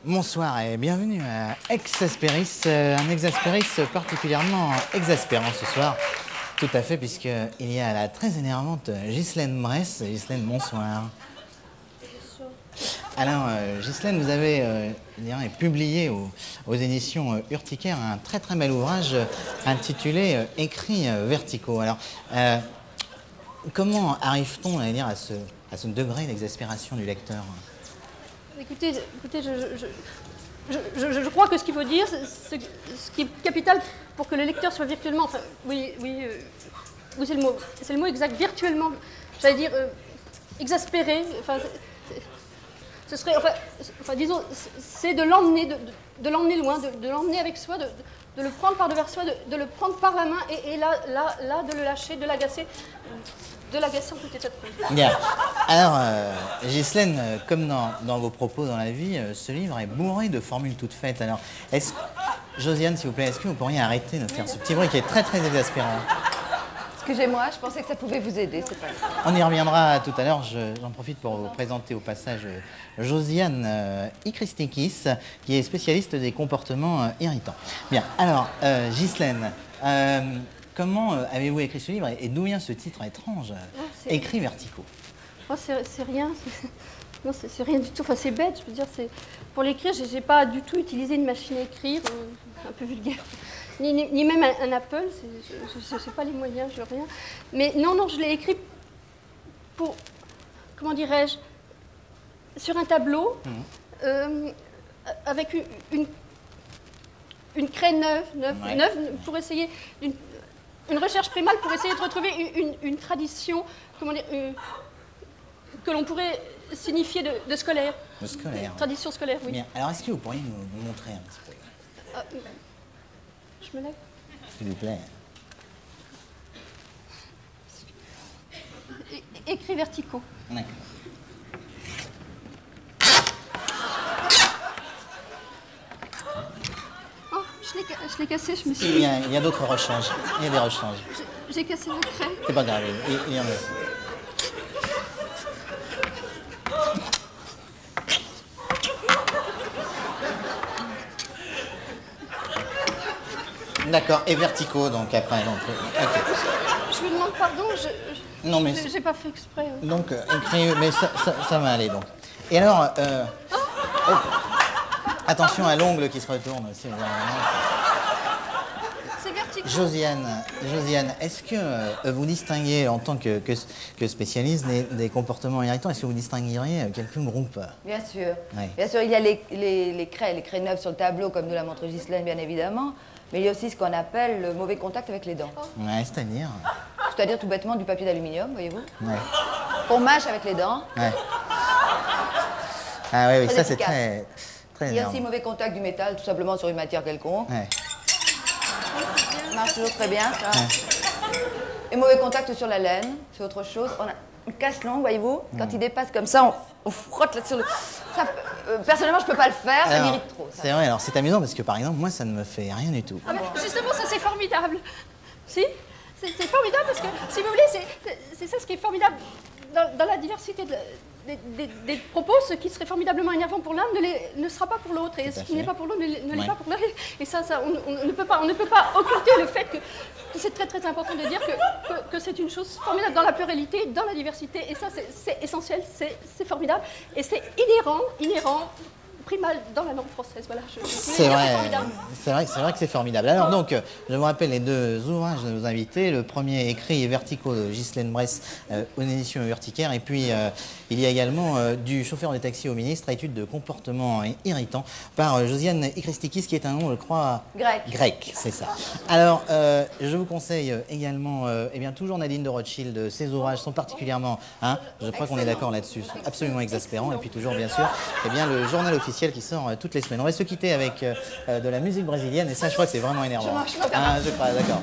Bonsoir et bienvenue à Exaspéris, un Exaspéris particulièrement exaspérant ce soir. Tout à fait, puisqu'il y a la très énervante Ghislaine Bress. Ghislaine, bonsoir. Alors, Ghislaine, vous avez publié aux éditions Urticaire un très très bel ouvrage intitulé Écrits verticaux. Alors, comment arrive-t-on à ce degré d'exaspération du lecteur? Écoutez, je crois que ce qu'il faut dire, ce qui est capital pour que le lecteur soit virtuellement, enfin, oui, c'est le mot exact, virtuellement, j'allais dire, exaspéré, enfin, ce serait, enfin, disons, c'est de l'emmener loin, de l'emmener avec soi, de le prendre par devers soi, de le prendre par la main et là, de le lâcher, de l'agacer en tout état de cause. Bien. Alors, Ghislaine, comme dans vos propos dans la vie, ce livre est bourré de formules toutes faites. Alors, Josiane, s'il vous plaît, est-ce que vous pourriez arrêter de faire ce petit bruit qui est très très exaspérant? Excusez-moi, je pensais que ça pouvait vous aider, c'est pas grave. On y reviendra tout à l'heure. J'en profite pour vous présenter au passage Josiane Ikristikis, qui est spécialiste des comportements irritants. Bien, alors, Ghislaine, comment avez-vous écrit ce livre et d'où vient ce titre étrange, Écrits verticaux? Oh, c'est rien, non, c'est rien du tout. Enfin, c'est bête, je veux dire. Pour l'écrire, j'ai pas du tout utilisé une machine à écrire, un peu vulgaire, ni même un Apple. Je sais pas les moyens, je rien. Mais non, je l'ai écrit pour, comment dirais-je, sur un tableau, avec une craie neuve, pour essayer une recherche primale pour essayer de retrouver une tradition, comment dire, que l'on pourrait signifier de scolaire. De scolaire. Tradition scolaire, oui. Bien. Alors, est-ce que vous pourriez nous montrer un petit peu? Je me lève. S'il vous plaît. Écrits verticaux. D'accord. Oh, je l'ai cassé, je me suis... Il y a d'autres rechanges. Il y a des rechanges. J'ai cassé la craie. C'est pas grave, il y en a. D'accord, et verticaux donc après. Donc, okay. Je vous demande pardon, non mais j'ai pas fait exprès. Donc écrit, mais ça va aller donc. Et alors, oh, attention à l'ongle qui se retourne aussi. C'est vertical. Josiane, est-ce que vous distinguez en tant que spécialiste des comportements irritants, est-ce que vous distingueriez quelques groupes? Bien sûr. Oui. Bien sûr, il y a les craies neuves sur le tableau, comme nous l'a montré Ghislaine, bien évidemment. Mais il y a aussi ce qu'on appelle le mauvais contact avec les dents. Ouais, c'est-à-dire? C'est-à-dire tout bêtement du papier d'aluminium, voyez-vous. Ouais. Qu'on mâche avec les dents. Ouais. Ah oui, ça c'est très Il y a aussi mauvais contact du métal, tout simplement sur une matière quelconque. Ouais. Ça marche toujours très bien, ça. Ouais. Et mauvais contact sur la laine, c'est autre chose. On a une casse longue, voyez-vous. Quand il dépasse comme ça, on frotte là sur le... Ça, personnellement, je peux pas le faire, ça m'irrite trop. C'est vrai, alors c'est amusant parce que par exemple, moi ça ne me fait rien du tout. Ah ben, justement, ça c'est formidable. Si, c'est formidable parce que, si vous voulez, c'est ça ce qui est formidable dans la diversité des propos. Ce qui serait formidablement énervant pour l'un ne sera pas pour l'autre, et ce qui n'est pas pour l'autre ne l'est pas pour l'autre. Et ça on ne peut pas occulter le fait que c'est très très important de dire que c'est une chose formidable dans la pluralité, dans la diversité, et ça c'est essentiel, c'est formidable, et c'est inhérent, primal dans la langue française. Voilà, c'est vrai que c'est formidable. Alors donc, je vous rappelle les deux ouvrages de nos invités. Le premier, Écrits verticaux de Ghislaine Bress aux éditions Urticaire, et puis il y a également du chauffeur de taxi au ministre, étude de comportement irritant, par Josiane Ikristikis, qui est un nom, je crois, grec, c'est ça. Alors, je vous conseille également, toujours Nadine de Rothschild. Ses ouvrages sont particulièrement, je crois qu'on est d'accord là-dessus, sont absolument exaspérants. Et puis toujours, bien sûr, le journal officiel qui sort toutes les semaines. On va se quitter avec de la musique brésilienne, et ça, je crois que c'est vraiment énervant. Je crois, d'accord.